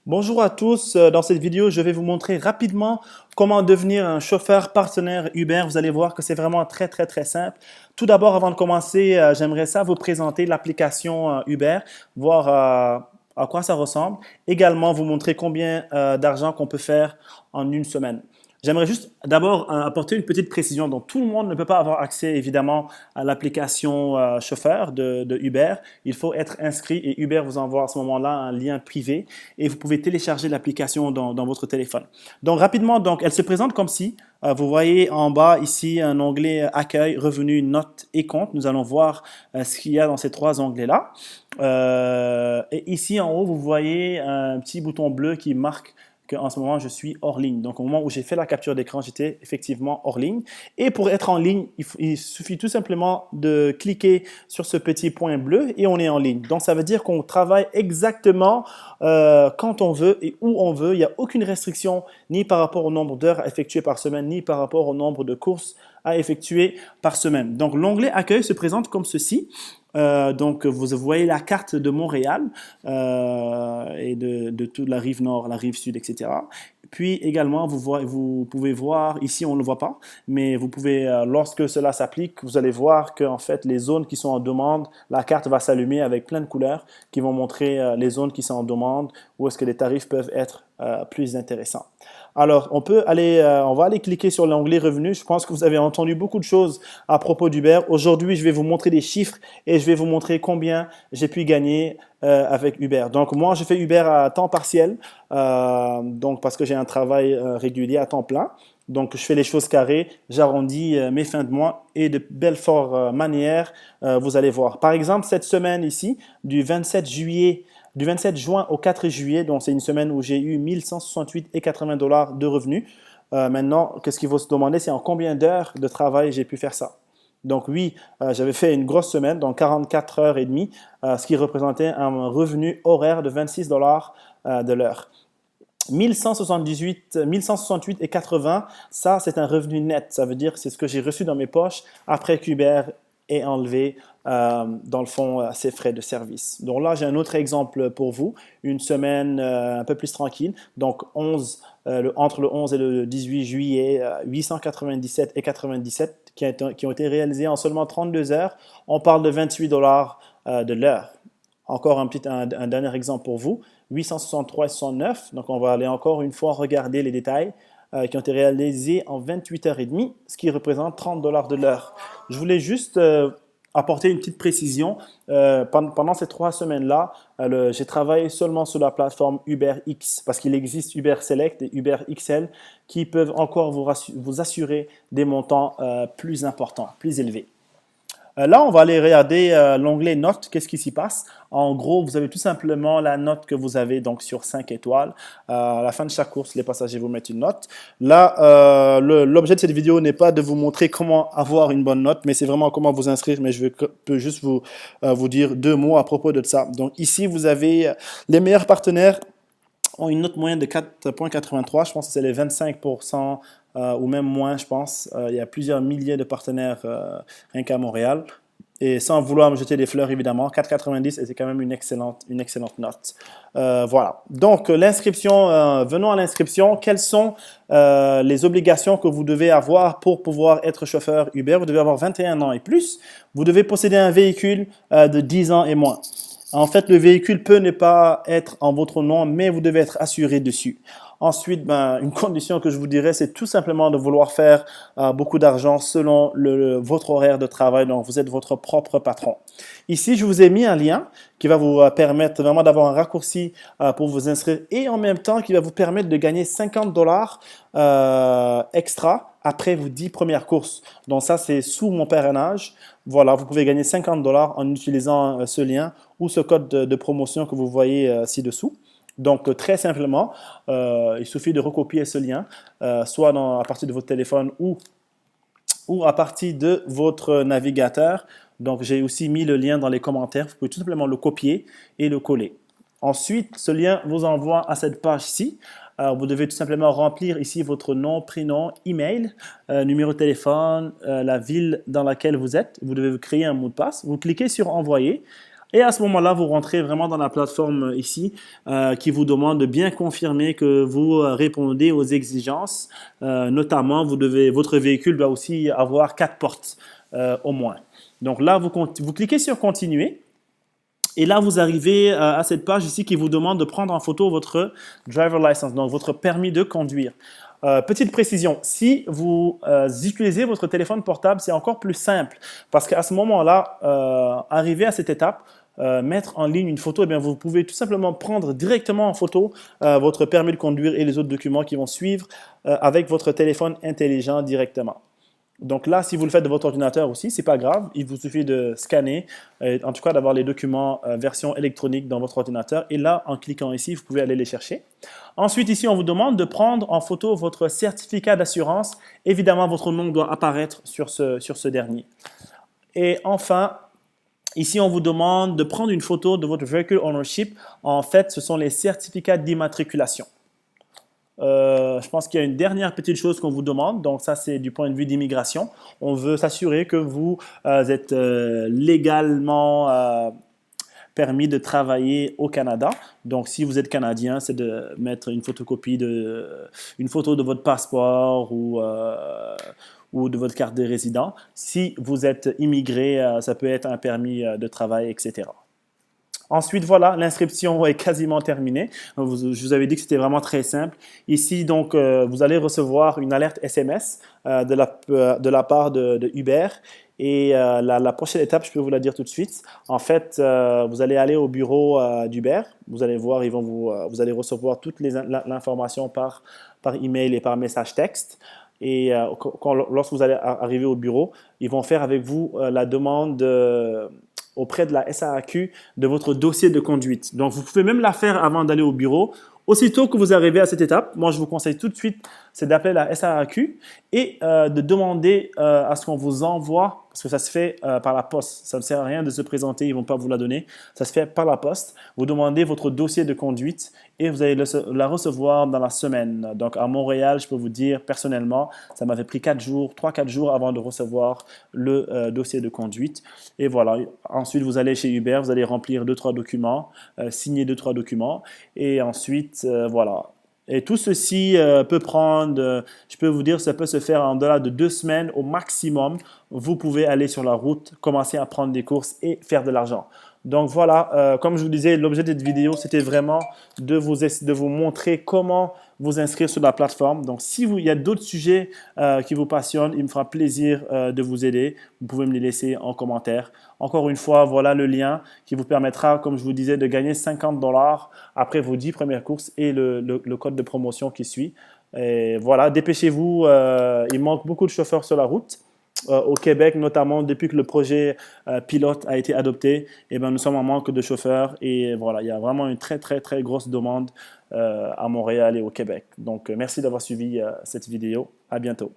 Bonjour à tous. Dans cette vidéo, je vais vous montrer rapidement comment devenir un chauffeur partenaire Uber. Vous allez voir que c'est vraiment très simple. Tout d'abord, avant de commencer, j'aimerais ça vous présenter l'application Uber, voir à quoi ça ressemble. Également, vous montrer combien d'argent qu'on peut faire en une semaine. J'aimerais juste d'abord apporter une petite précision. Donc, tout le monde ne peut pas avoir accès, évidemment, à l'application chauffeur de Uber. Il faut être inscrit et Uber vous envoie à ce moment-là un lien privé et vous pouvez télécharger l'application dans votre téléphone. Donc, rapidement, donc, elle se présente comme si vous voyez en bas ici un onglet accueil, revenu, notes et compte. Nous allons voir ce qu'il y a dans ces trois onglets-là. Et ici en haut, vous voyez un petit bouton bleu qui marque qu'en ce moment, je suis hors ligne. Donc, au moment où j'ai fait la capture d'écran, j'étais effectivement hors ligne. Et pour être en ligne, il suffit tout simplement de cliquer sur ce petit point bleu et on est en ligne. Donc, ça veut dire qu'on travaille exactement quand on veut et où on veut. Il n'y a aucune restriction ni par rapport au nombre d'heures à effectuer par semaine, ni par rapport au nombre de courses à effectuer par semaine. Donc, l'onglet accueil se présente comme ceci. Donc, vous voyez la carte de Montréal et de toute la rive nord, la rive sud, etc. Puis également, vous pouvez voir, ici on ne le voit pas, mais vous pouvez, lorsque cela s'applique, vous allez voir que en fait, les zones qui sont en demande, la carte va s'allumer avec plein de couleurs qui vont montrer les zones qui sont en demande, où est-ce que les tarifs peuvent être plus intéressants. Alors, on va aller cliquer sur l'onglet revenus. Je pense que vous avez entendu beaucoup de choses à propos d'Uber. Aujourd'hui, je vais vous montrer des chiffres et je vais vous montrer combien j'ai pu gagner avec Uber. Donc, moi, je fais Uber à temps partiel, donc parce que j'ai un travail régulier à temps plein. Donc, je fais les choses carrées, j'arrondis mes fins de mois et de belles fortes manières, vous allez voir. Par exemple, cette semaine ici, du 27 juin au 4 juillet, donc c'est une semaine où j'ai eu 1168,80 $ de revenus. Maintenant, qu'est-ce qu'il faut se demander, c'est en combien d'heures de travail j'ai pu faire ça. Donc oui, j'avais fait une grosse semaine, donc 44 heures et demie, ce qui représentait un revenu horaire de 26 $ de l'heure. 1168,80, ça c'est un revenu net, ça veut dire que c'est ce que j'ai reçu dans mes poches après qu'Uber ait enlevé dans le fond ses frais de service. Donc là j'ai un autre exemple pour vous, une semaine un peu plus tranquille, donc entre le 11 et le 18 juillet, 897,97 qui ont été réalisés en seulement 32 heures, on parle de 28 $ de l'heure. Encore un dernier exemple pour vous, 863,69. Donc, on va aller encore une fois regarder les détails qui ont été réalisés en 28 heures et demie, ce qui représente 30 $ de l'heure. Je voulais juste apporter une petite précision. Pendant ces 3 semaines-là, j'ai travaillé seulement sur la plateforme UberX parce qu'il existe Uber Select et Uber XL qui peuvent encore vous assurer des montants plus importants, plus élevés. Là, on va aller regarder l'onglet notes, qu'est-ce qui s'y passe. En gros, vous avez tout simplement la note que vous avez donc sur 5 étoiles. À la fin de chaque course, les passagers vous mettent une note. Là, l'objet de cette vidéo n'est pas de vous montrer comment avoir une bonne note, mais c'est vraiment comment vous inscrire. Mais je peux juste vous dire 2 mots à propos de ça. Donc ici, vous avez les meilleurs partenaires ont une note moyenne de 4,83. Je pense que c'est les 25% ou même moins, je pense. Il y a plusieurs milliers de partenaires rien qu'à Montréal. Et sans vouloir me jeter des fleurs, évidemment, 4,90 et c'est quand même une excellente note. Voilà. Donc, l'inscription, venons à l'inscription. Quelles sont les obligations que vous devez avoir pour pouvoir être chauffeur Uber? Vous devez avoir 21 ans et plus. Vous devez posséder un véhicule de 10 ans et moins. En fait, le véhicule peut ne pas être en votre nom, mais vous devez être assuré dessus. Ensuite, une condition que je vous dirais, c'est tout simplement de vouloir faire beaucoup d'argent selon votre horaire de travail. Donc, vous êtes votre propre patron. Ici, je vous ai mis un lien qui va vous permettre vraiment d'avoir un raccourci pour vous inscrire et en même temps qui va vous permettre de gagner 50 $ extra après vos 10 premières courses. Donc ça, c'est sous mon parrainage. Voilà, vous pouvez gagner 50 $ en utilisant ce lien ou ce code de promotion que vous voyez ci-dessous. Donc, très simplement, il suffit de recopier ce lien, soit à partir de votre téléphone ou à partir de votre navigateur. Donc, j'ai aussi mis le lien dans les commentaires. Vous pouvez tout simplement le copier et le coller. Ensuite, ce lien vous envoie à cette page-ci. Vous devez tout simplement remplir ici votre nom, prénom, email, numéro de téléphone, la ville dans laquelle vous êtes. Vous devez créer un mot de passe. Vous cliquez sur « Envoyer ». Et à ce moment-là, vous rentrez vraiment dans la plateforme ici qui vous demande de bien confirmer que vous répondez aux exigences. Notamment, votre véhicule doit aussi avoir 4 portes au moins. Donc là, vous cliquez sur Continuer. Et là, vous arrivez à cette page ici qui vous demande de prendre en photo votre driver license, donc votre permis de conduire. Petite précision, si vous utilisez votre téléphone portable, c'est encore plus simple parce qu'à ce moment-là, arrivé à cette étape, mettre en ligne une photo, eh bien, vous pouvez tout simplement prendre directement en photo votre permis de conduire et les autres documents qui vont suivre avec votre téléphone intelligent directement. Donc là, si vous le faites de votre ordinateur aussi, c'est pas grave. Il vous suffit de scanner, en tout cas d'avoir les documents version électronique dans votre ordinateur. Et là, en cliquant ici, vous pouvez aller les chercher. Ensuite, ici, on vous demande de prendre en photo votre certificat d'assurance. Évidemment, votre nom doit apparaître sur ce dernier. Et enfin, ici, on vous demande de prendre une photo de votre vehicle ownership. En fait, ce sont les certificats d'immatriculation. Je pense qu'il y a une dernière petite chose qu'on vous demande. Donc ça, c'est du point de vue d'immigration. On veut s'assurer que vous êtes légalement permis de travailler au Canada. Donc si vous êtes Canadien, c'est de mettre une photocopie une photo de votre passeport ou de votre carte de résident. Si vous êtes immigré, ça peut être un permis de travail, etc. Ensuite, voilà, l'inscription est quasiment terminée. Je vous avais dit que c'était vraiment très simple. Ici, donc, vous allez recevoir une alerte SMS de la part de Uber. Et la prochaine étape, je peux vous la dire tout de suite. En fait, vous allez aller au bureau d'Uber. Vous allez voir, vous allez recevoir toute l'information par email et par message texte. Et lorsque vous allez arriver au bureau, ils vont faire avec vous la demande auprès de la SAQ de votre dossier de conduite. Donc, vous pouvez même la faire avant d'aller au bureau. Aussitôt que vous arrivez à cette étape, moi, je vous conseille tout de suite, c'est d'appeler la SAQ et de demander à ce qu'on vous envoie, parce que ça se fait par la poste. Ça ne sert à rien de se présenter, ils ne vont pas vous la donner. Ça se fait par la poste. Vous demandez votre dossier de conduite et vous allez la recevoir dans la semaine. Donc, à Montréal, je peux vous dire personnellement, ça m'avait pris 3-4 jours avant de recevoir le dossier de conduite. Et voilà. Ensuite, vous allez chez Uber, vous allez remplir 2-3 documents, signer 2-3 documents et ensuite, voilà. Et tout ceci peut prendre, je peux vous dire, ça peut se faire en delà de 2 semaines au maximum. Vous pouvez aller sur la route, commencer à prendre des courses et faire de l'argent. Donc voilà, comme je vous disais, l'objet de cette vidéo, c'était vraiment de vous montrer comment vous inscrire sur la plateforme. Donc, il y a d'autres sujets qui vous passionnent, il me fera plaisir de vous aider. Vous pouvez me les laisser en commentaire. Encore une fois, voilà le lien qui vous permettra, comme je vous disais, de gagner 50 $ après vos 10 premières courses et le code de promotion qui suit. Et voilà, dépêchez-vous, il manque beaucoup de chauffeurs sur la route. Au Québec, notamment depuis que le projet pilote a été adopté, eh bien, nous sommes en manque de chauffeurs et voilà, il y a vraiment une très très très grosse demande à Montréal et au Québec. Donc, merci d'avoir suivi cette vidéo. À bientôt.